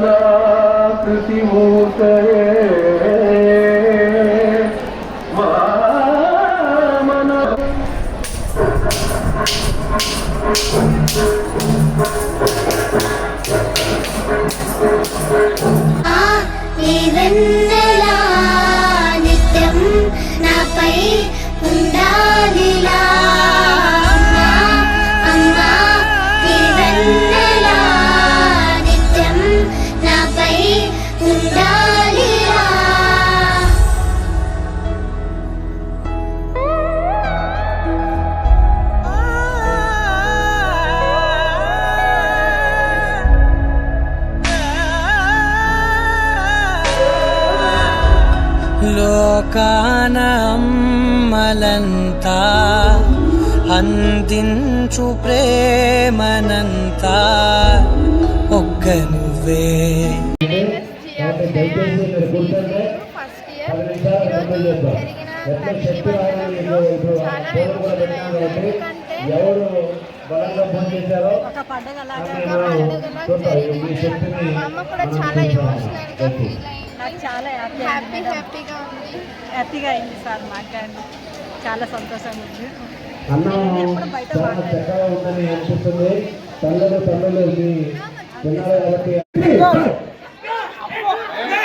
వామనాకృతి మూర్తయే వామన నీవెన్నెలా నిత్యం నాపై ఉండాలిలా అమ్మా నీవెన్నెలా నిత్యం నాపై ఉండాలిలా లోకాన అమ్మలంతా అందించు ప్రేమనంతా ఒక్క నువ్వే. ఫస్ట్ ఇయర్ ఈరోజు జరిగిన తండ్రి వందనంలో చాలా ఎమోషనల్ అయ్యాను. ఎందుకంటే ఒక పండుగలాగా జరిగింది. మా అమ్మ కూడా చాలా ఎమోషనల్గా ఫీల్ అయింది. నాకు చాలా హ్యాపీగా అయింది సార్. మాకు కానీ చాలా సంతోషంగా ఉంది. అన్నం చాలా చక్కగా ఉందని అనిపిస్తుంది. తల్లులు తిన్నారు కాబట్టి ఇదే